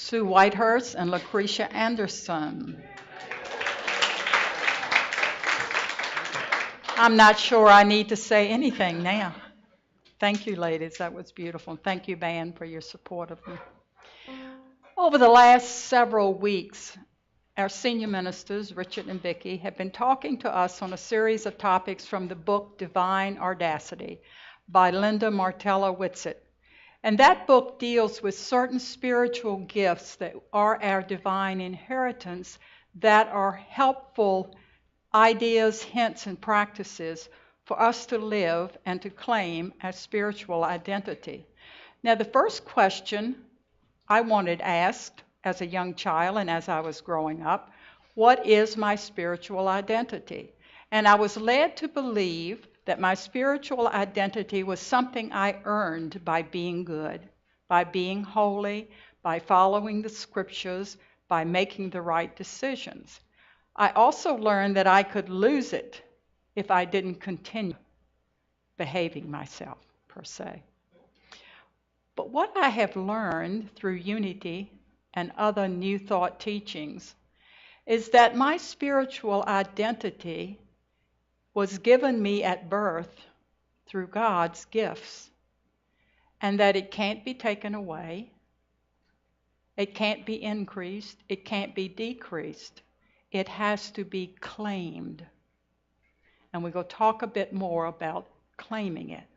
Sue Whitehurst and Lucretia Anderson. I'm not sure I need to say anything now. Thank you, ladies. That was beautiful. Thank you, band, for your support of me. Over the last several weeks, our senior ministers, Richard and Vicki, have been talking to us on a series of topics from the book Divine Audacity by Linda Martella Whitsitt. And that book deals with certain spiritual gifts that are our divine inheritance that are helpful ideas, hints, and practices for us to live and to claim as spiritual identity. Now, the first question I wanted asked as a young child and as I was growing up, what is my spiritual identity? And I was led to believe that my spiritual identity was something I earned by being good, by being holy, by following the scriptures, by making the right decisions. I also learned that I could lose it if I didn't continue behaving myself, per se. But what I have learned through Unity and other New Thought teachings is that my spiritual identity was given me at birth through God's gifts, and that it can't be taken away, it can't be increased, it can't be decreased. It has to be claimed. And we're going to talk a bit more about claiming it.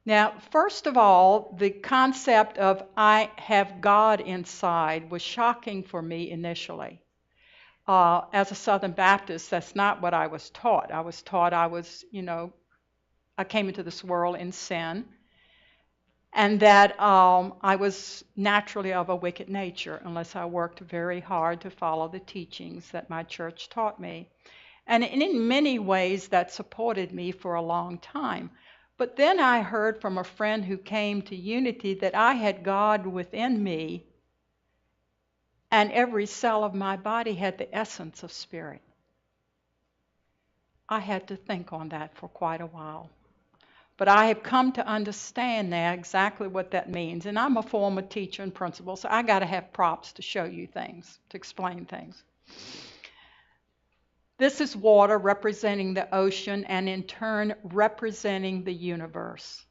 Now, first of all, the concept of I have God inside was shocking for me initially. As a Southern Baptist, that's not what I was taught. I was taught I came into this world in sin, and that I was naturally of a wicked nature unless I worked very hard to follow the teachings that my church taught me. And in many ways, that supported me for a long time. But then I heard from a friend who came to Unity that I had God within me, and every cell of my body had the essence of spirit. I had to think on that for quite a while. But I have come to understand now exactly what that means. And I'm a former teacher and principal, so I got to have props to show you things, to explain things. This is water representing the ocean and in turn representing the universe.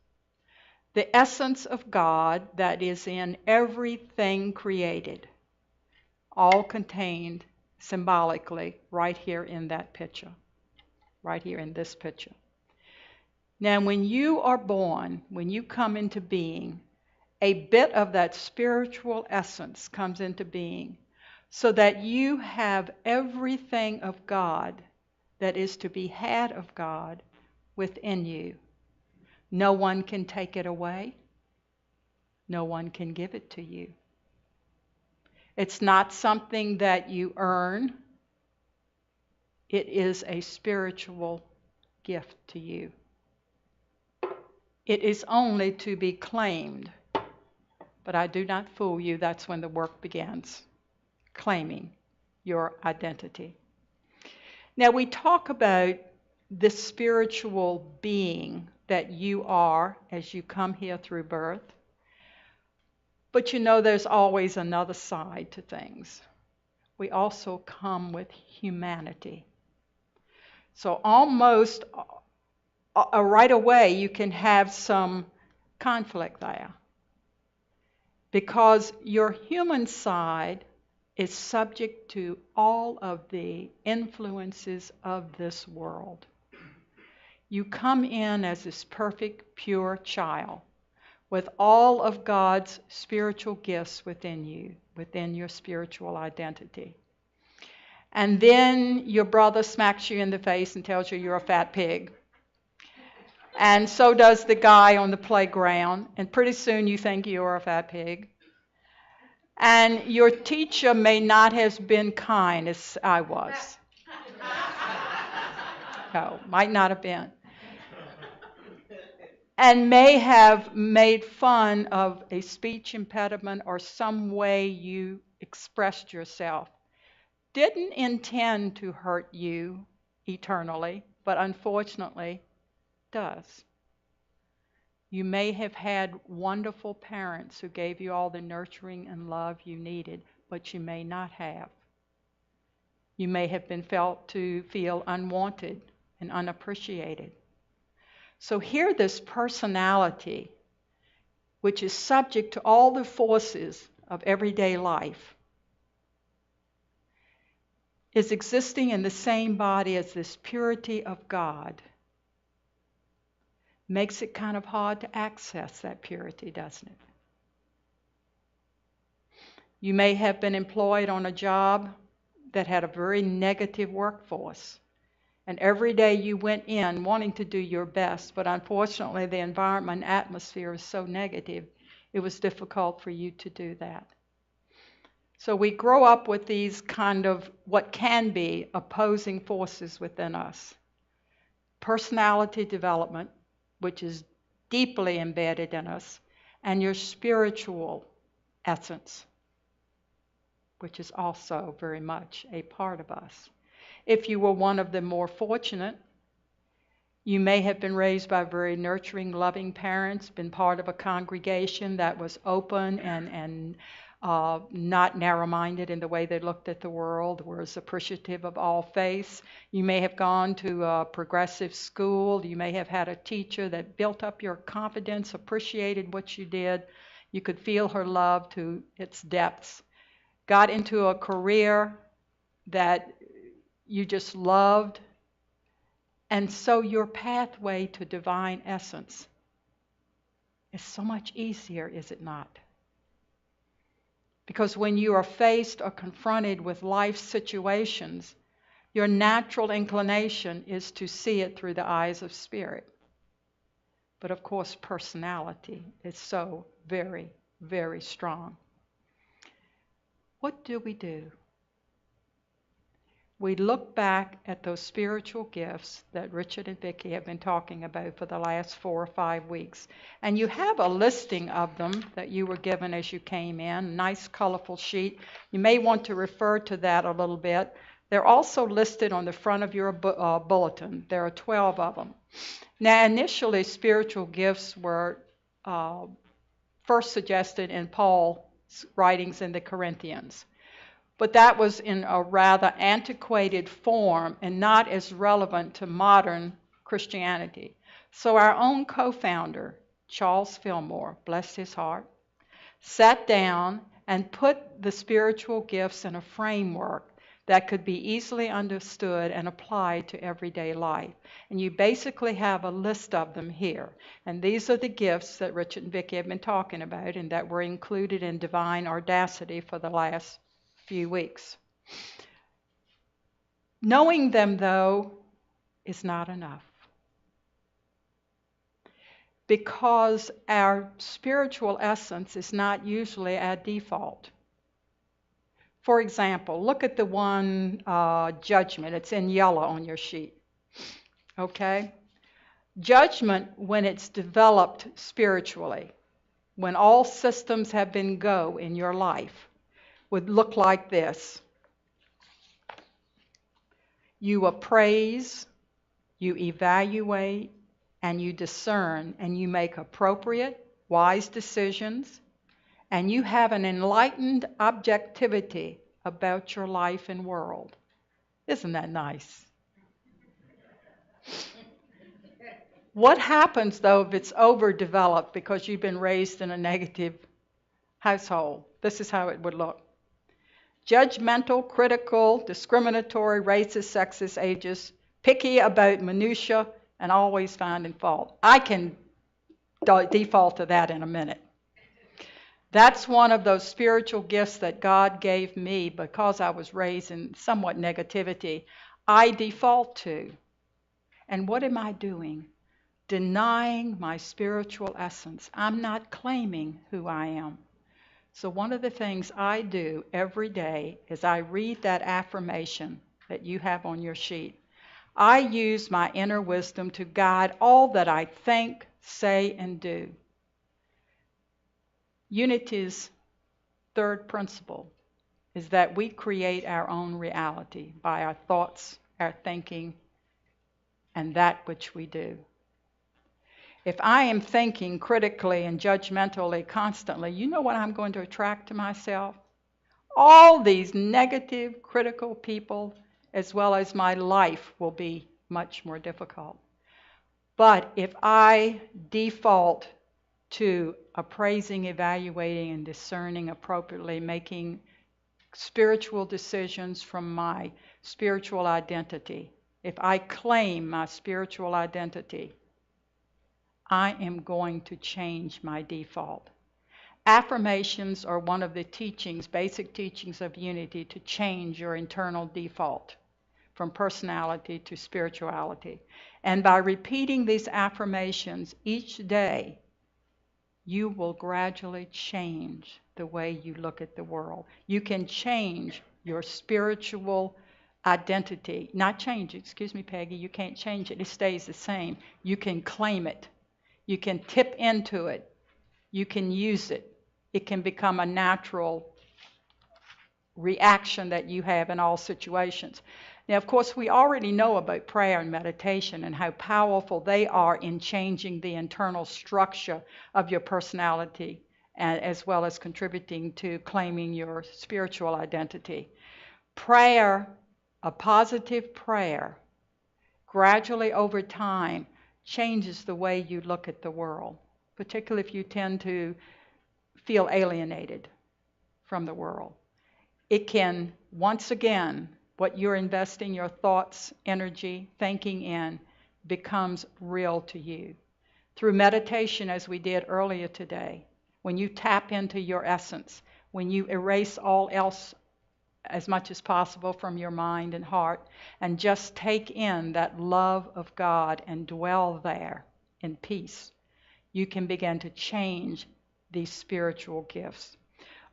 The essence of God that is in everything created, all contained symbolically right here in that picture, right here in this picture. Now, when you are born, when you come into being, a bit of that spiritual essence comes into being so that you have everything of God that is to be had of God within you. No one can take it away. No one can give it to you. It's not something that you earn. It is a spiritual gift to you. It is only to be claimed. But I do not fool you. That's when the work begins. Claiming your identity. Now we talk about this spiritual being that you are as you come here through birth. But there's always another side to things. We also come with humanity. So almost right away you can have some conflict there. Because your human side is subject to all of the influences of this world. You come in as this perfect, pure child with all of God's spiritual gifts within you, within your spiritual identity. And then your brother smacks you in the face and tells you you're a fat pig. And so does the guy on the playground. And pretty soon you think you're a fat pig. And your teacher may not have been kind as I was. No, might not have been. And may have made fun of a speech impediment or some way you expressed yourself. Didn't intend to hurt you eternally, but unfortunately does. You may have had wonderful parents who gave you all the nurturing and love you needed, but you may not have. You may have been felt to feel unwanted and unappreciated. So here this personality, which is subject to all the forces of everyday life, is existing in the same body as this purity of God. Makes it kind of hard to access that purity, doesn't it? You may have been employed on a job that had a very negative workforce. And every day you went in wanting to do your best, but unfortunately the environment and atmosphere is so negative, it was difficult for you to do that. So we grow up with these kind of what can be opposing forces within us. Personality development, which is deeply embedded in us, and your spiritual essence, which is also very much a part of us. If you were one of the more fortunate, you may have been raised by very nurturing, loving parents, been part of a congregation that was open and not narrow-minded in the way they looked at the world, was appreciative of all faiths. You may have gone to a progressive school. You may have had a teacher that built up your confidence, appreciated what you did. You could feel her love to its depths. Got into a career that you just loved. And so your pathway to divine essence is so much easier, is it not? Because when you are faced or confronted with life situations, your natural inclination is to see it through the eyes of spirit. But of course, personality is so very, very strong. What do? We look back at those spiritual gifts that Richard and Vicki have been talking about for the last 4 or 5 weeks. And you have a listing of them that you were given as you came in, a nice colorful sheet. You may want to refer to that a little bit. They're also listed on the front of your bulletin. There are 12 of them. Now, initially, spiritual gifts were first suggested in Paul's writings in the Corinthians. But that was in a rather antiquated form and not as relevant to modern Christianity. So our own co-founder, Charles Fillmore, bless his heart, sat down and put the spiritual gifts in a framework that could be easily understood and applied to everyday life. And you basically have a list of them here. And these are the gifts that Richard and Vicki have been talking about and that were included in Divine Audacity for the last few weeks. Knowing them, though, is not enough. Because our spiritual essence is not usually our default. For example, look at the one judgment. It's in yellow on your sheet. Okay? Judgment, when it's developed spiritually, when all systems have been go in your life, would look like this. You appraise, you evaluate, and you discern, and you make appropriate, wise decisions, and you have an enlightened objectivity about your life and world. Isn't that nice? What happens, though, if it's overdeveloped because you've been raised in a negative household? This is how it would look. Judgmental, critical, discriminatory, racist, sexist, ageist, picky about minutia, and always finding fault. I can default to that in a minute. That's one of those spiritual gifts that God gave me because I was raised in somewhat negativity. I default to. And what am I doing? Denying my spiritual essence. I'm not claiming who I am. So one of the things I do every day is I read that affirmation that you have on your sheet. I use my inner wisdom to guide all that I think, say, and do. Unity's third principle is that we create our own reality by our thoughts, our thinking, and that which we do. If I am thinking critically and judgmentally constantly, you know what I'm going to attract to myself? All these negative, critical people, as well as my life will be much more difficult. But if I default to appraising, evaluating, and discerning appropriately, making spiritual decisions from my spiritual identity, if I claim my spiritual identity, I am going to change my default. Affirmations are one of the teachings, basic teachings of unity, to change your internal default from personality to spirituality. And by repeating these affirmations each day, you will gradually change the way you look at the world. You can change your spiritual identity. Not change it, excuse me, Peggy, you can't change it. It stays the same. You can claim it. You can tip into it. You can use it. It can become a natural reaction that you have in all situations. Now, of course, we already know about prayer and meditation and how powerful they are in changing the internal structure of your personality, as well as contributing to claiming your spiritual identity. Prayer, a positive prayer, gradually over time changes the way you look at the world, particularly if you tend to feel alienated from the world. It can, once again, what you're investing your thoughts, energy, thinking in becomes real to you. Through meditation, as we did earlier today, when you tap into your essence, when you erase all else as much as possible from your mind and heart, and just take in that love of God and dwell there in peace, you can begin to change these spiritual gifts.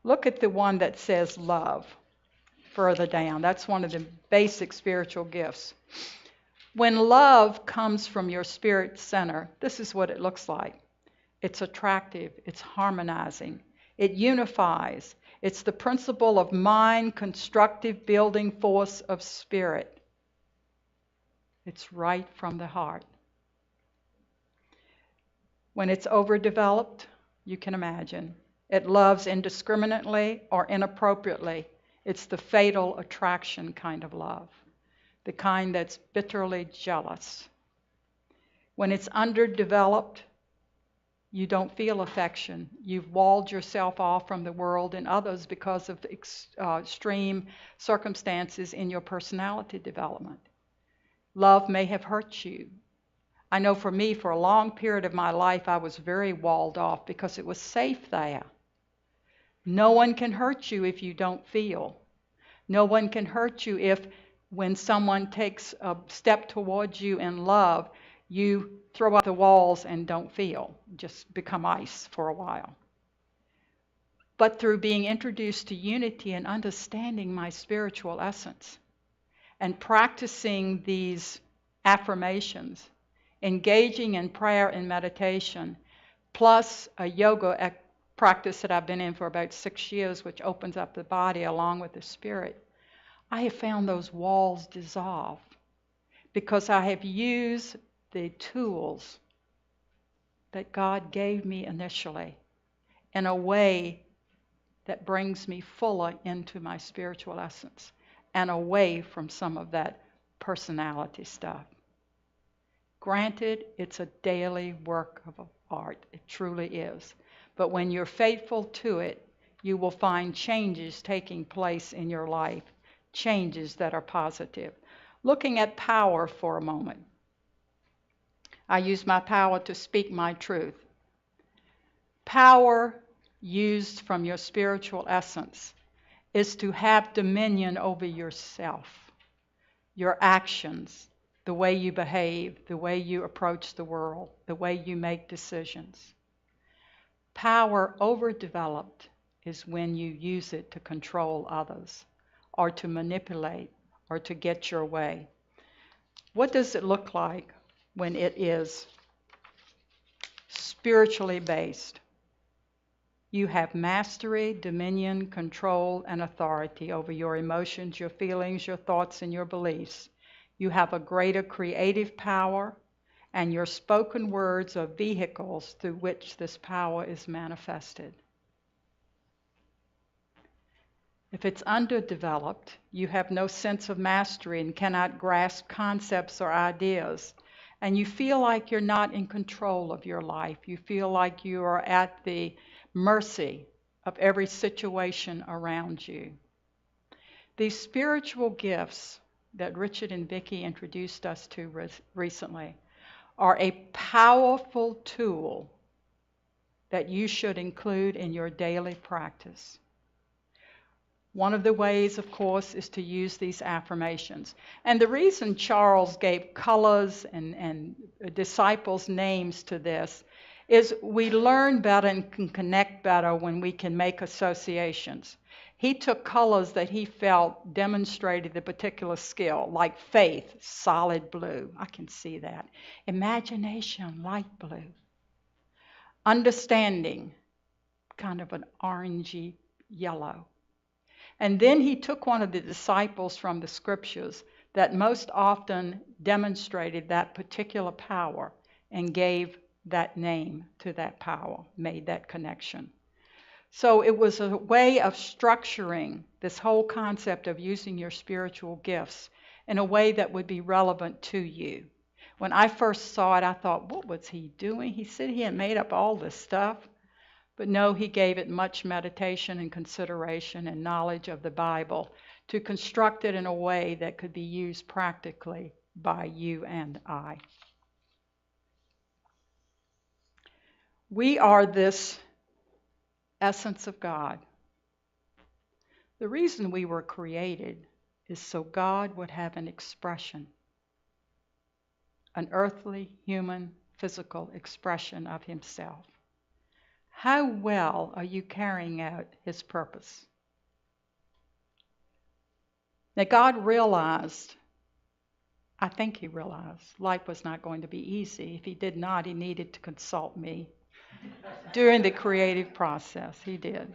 Look at the one that says love further down. That's one of the basic spiritual gifts. When love comes from your spirit center, this is what it looks like. It's attractive. It's harmonizing. It unifies. It's the principle of mind, constructive building force of spirit. It's right from the heart. When it's overdeveloped, you can imagine, it loves indiscriminately or inappropriately. It's the fatal attraction kind of love, the kind that's bitterly jealous. When it's underdeveloped, you don't feel affection. You've walled yourself off from the world and others because of extreme circumstances in your personality development. Love may have hurt you. I know for me, for a long period of my life, I was very walled off because it was safe there. No one can hurt you if you don't feel. No one can hurt you if, when someone takes a step towards you in love, you throw up the walls and don't feel, just become ice for a while. But through being introduced to unity and understanding my spiritual essence and practicing these affirmations, engaging in prayer and meditation, plus a yoga practice that I've been in for about 6 years, which opens up the body along with the spirit, I have found those walls dissolve because I have used the tools that God gave me initially in a way that brings me fuller into my spiritual essence and away from some of that personality stuff. Granted, it's a daily work of art. It truly is. But when you're faithful to it, you will find changes taking place in your life, changes that are positive. Looking at power for a moment. I use my power to speak my truth. Power used from your spiritual essence is to have dominion over yourself, your actions, the way you behave, the way you approach the world, the way you make decisions. Power overdeveloped is when you use it to control others or to manipulate or to get your way. What does it look like when it is spiritually based? You have mastery, dominion, control, and authority over your emotions, your feelings, your thoughts, and your beliefs. You have a greater creative power and your spoken words are vehicles through which this power is manifested. If it's underdeveloped, you have no sense of mastery and cannot grasp concepts or ideas, and you feel like you're not in control of your life. You feel like you are at the mercy of every situation around you. These spiritual gifts that Richard and Vicki introduced us to recently are a powerful tool that you should include in your daily practice. One of the ways, of course, is to use these affirmations. And the reason Charles gave colors and disciples' names to this is we learn better and can connect better when we can make associations. He took colors that he felt demonstrated a particular skill, like faith, solid blue. I can see that. Imagination, light blue. Understanding, kind of an orangey yellow. And then he took one of the disciples from the scriptures that most often demonstrated that particular power and gave that name to that power, made that connection. So it was a way of structuring this whole concept of using your spiritual gifts in a way that would be relevant to you. When I first saw it, I thought, what was he doing? He said he had made up all this stuff. But no, he gave it much meditation and consideration and knowledge of the Bible to construct it in a way that could be used practically by you and I. We are this essence of God. The reason we were created is so God would have an expression, an earthly, human, physical expression of himself. How well are you carrying out his purpose? Now, God realized, I think he realized, life was not going to be easy. If he did not, he needed to consult me during the creative process. He did.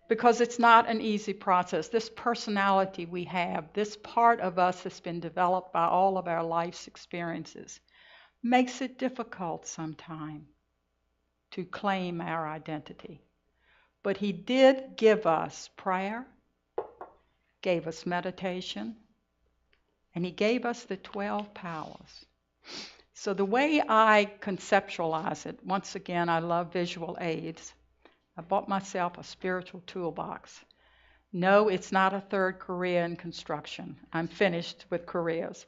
Because it's not an easy process. This personality we have, this part of us that's been developed by all of our life's experiences, makes it difficult sometimes to claim our identity. But he did give us prayer, gave us meditation, and he gave us the 12 powers. So the way I conceptualize it, once again, I love visual aids. I bought myself a spiritual toolbox. No, it's not a third career in construction. I'm finished with careers.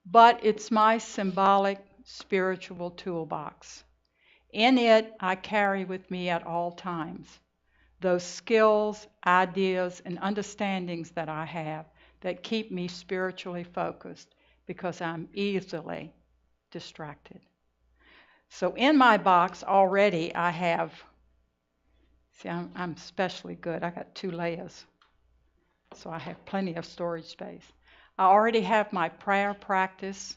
But it's my symbolic spiritual toolbox. In it, I carry with me at all times those skills, ideas, and understandings that I have that keep me spiritually focused because I'm easily distracted. So in my box already I have, see, I'm especially good. I got 2 layers, so I have plenty of storage space. I already have my prayer practice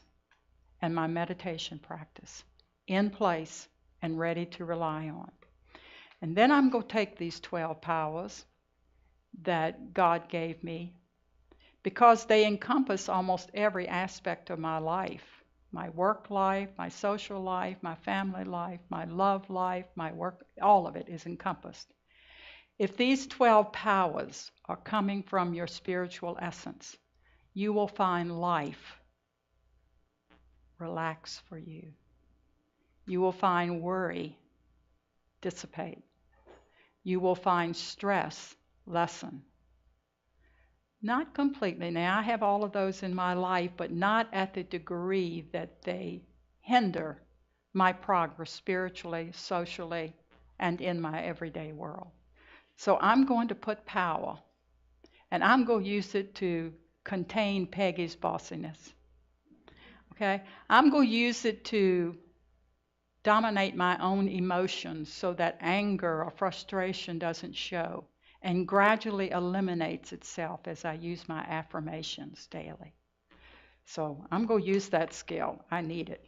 and my meditation practice in place and ready to rely on. And then I'm going to take these 12 powers that God gave me because they encompass almost every aspect of my life. My work life, my social life, my family life, my love life, my work, all of it is encompassed. If these 12 powers are coming from your spiritual essence, you will find life relax for you. You will find worry dissipate. You will find stress lessen. Not completely. Now, I have all of those in my life, but not at the degree that they hinder my progress spiritually, socially, and in my everyday world. So I'm going to put power, and I'm going to use it to contain Peggy's bossiness. Okay? I'm going to use it to dominate my own emotions so that anger or frustration doesn't show and gradually eliminates itself as I use my affirmations daily. So I'm going to use that skill. I need it.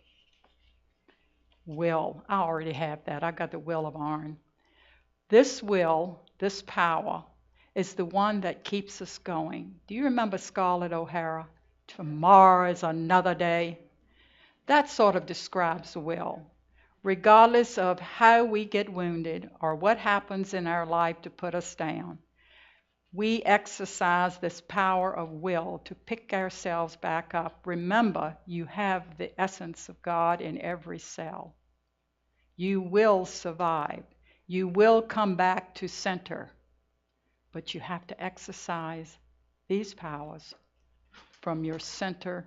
Will. I already have that. I got the will of iron. This will, this power, is the one that keeps us going. Do you remember Scarlett O'Hara? Tomorrow is another day. That sort of describes the will. Regardless of how we get wounded or what happens in our life to put us down, we exercise this power of will to pick ourselves back up. Remember, you have the essence of God in every cell. You will survive. You will come back to center. But you have to exercise these powers from your center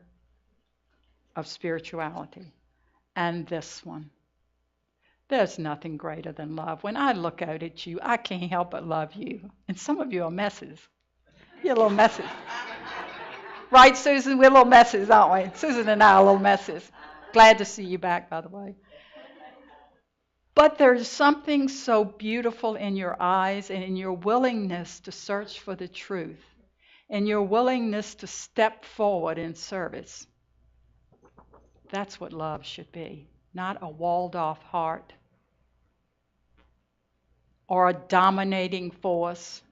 of spirituality. And this one. There's nothing greater than love. When I look out at you, I can't help but love you. And some of you are messes. You're little messes. Right, Susan? We're little messes, aren't we? Susan and I are little messes. Glad to see you back, by the way. But there's something so beautiful in your eyes and in your willingness to search for the truth, and your willingness to step forward in service. That's what love should be, not a walled-off heart or a dominating force,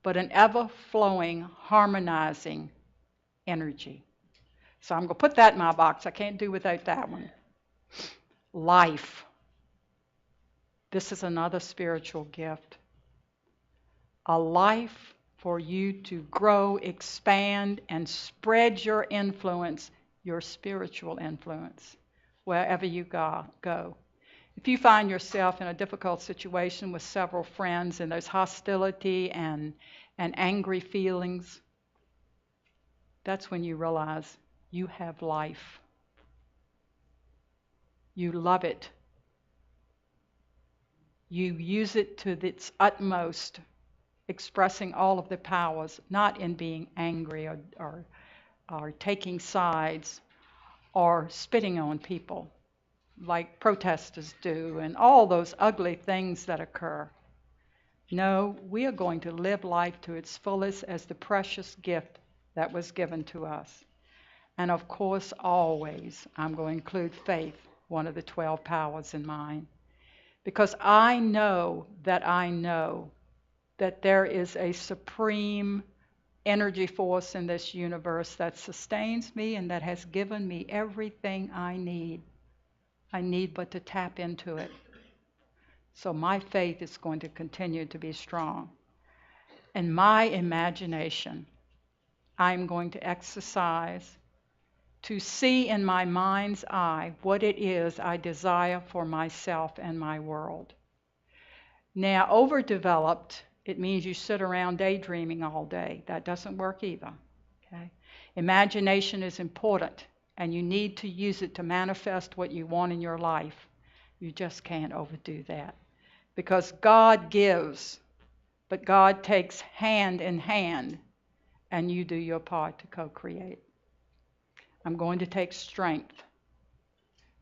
but an ever-flowing, harmonizing energy. So I'm going to put that in my box. I can't do without that one. Life. This is another spiritual gift. A life for you to grow, expand, and spread your influence, your spiritual influence, wherever you go. If you find yourself in a difficult situation with several friends and there's hostility and angry feelings, that's when you realize you have life. You love it. You use it to its utmost, expressing all of the powers, not in being angry or taking sides or spitting on people like protesters do and all those ugly things that occur. No, we are going to live life to its fullest as the precious gift that was given to us. And of course, always, I'm going to include faith, one of the 12 powers in mine. Because I know that there is a supreme energy force in this universe that sustains me and that has given me everything I need. I need but to tap into it. So my faith is going to continue to be strong. And my imagination, I'm going to exercise to see in my mind's eye what it is I desire for myself and my world. Now, overdeveloped, it means you sit around daydreaming all day. That doesn't work either. Okay? Imagination is important, and you need to use it to manifest what you want in your life. You just can't overdo that. Because God gives, but God takes hand in hand, and you do your part to co-create. I'm going to take strength.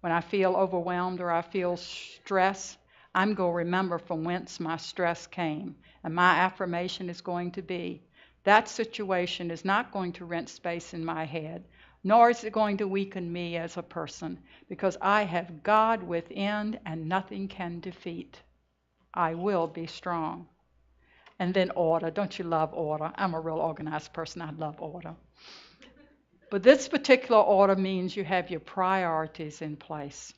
When I feel overwhelmed or I feel stress, I'm going to remember from whence my stress came. And my affirmation is going to be, that situation is not going to rent space in my head, nor is it going to weaken me as a person, because I have God within and nothing can defeat. I will be strong. And then order. Don't you love order? I'm a real organized person. I love order. But this particular order means you have your priorities in place.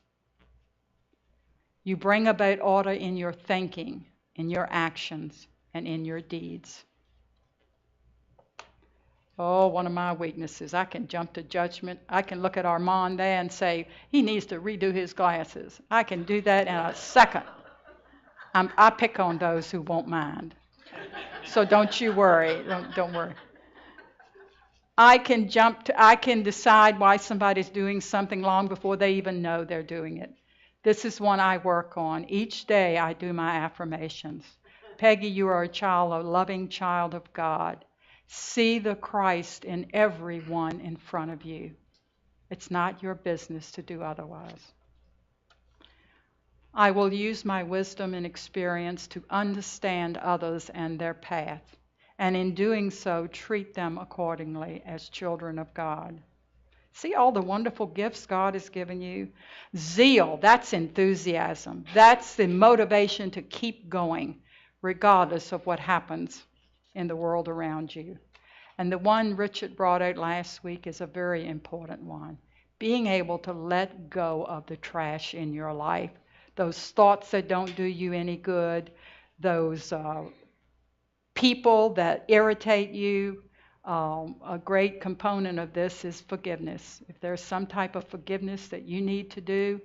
You bring about order in your thinking, in your actions, and in your deeds. Oh, one of my weaknesses. I can jump to judgment. I can look at Armand there and say, he needs to redo his glasses. I can do that in a second. I pick on those who won't mind. So don't you worry. Don't worry. I can decide why somebody's doing something long before they even know they're doing it. This is one I work on. Each day I do my affirmations. Peggy, you are a loving child of God. See the Christ in everyone in front of you. It's not your business to do otherwise. I will use my wisdom and experience to understand others and their path, and in doing so, treat them accordingly as children of God. See all the wonderful gifts God has given you? Zeal, that's enthusiasm. That's the motivation to keep going, regardless of what happens in the world around you. And the one Richard brought out last week is a very important one. being able to let go of the trash in your life, those thoughts that don't do you any good, those people that irritate you. A great component of this is forgiveness. If there's some type of forgiveness that you need to do,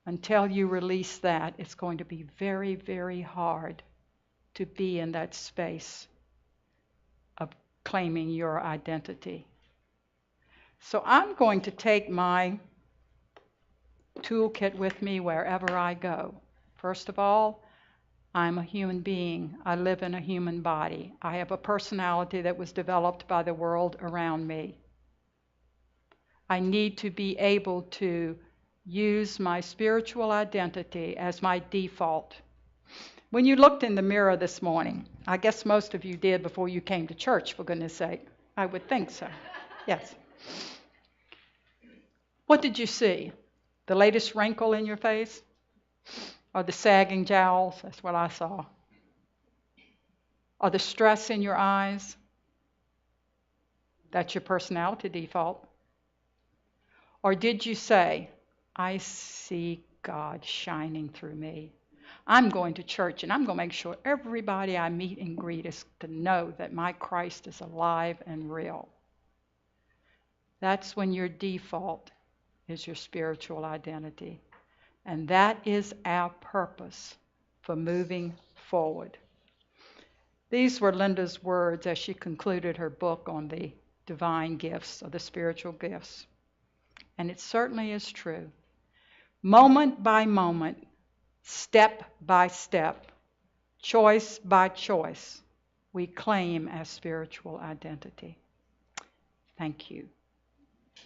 until you release that, it's going to be very, very hard to be in that space of claiming your identity. So I'm going to take my toolkit with me wherever I go. First of all, I'm a human being. I live in a human body. I have a personality that was developed by the world around me. I need to be able to use my spiritual identity as my default. When you looked in the mirror this morning, I guess most of you did before you came to church, for goodness sake. I would think so. Yes. What did you see? The latest wrinkle in your face? Or the sagging jowls? That's what I saw. Or the stress in your eyes? That's your personality default. Or did you say, I see God shining through me. I'm going to church and I'm going to make sure everybody I meet and greet is to know that my Christ is alive and real. That's when your default is your spiritual identity. And that is our purpose for moving forward. These were Linda's words as she concluded her book on the divine gifts or the spiritual gifts. And it certainly is true. Moment by moment, step by step, choice by choice, we claim our spiritual identity. Thank you.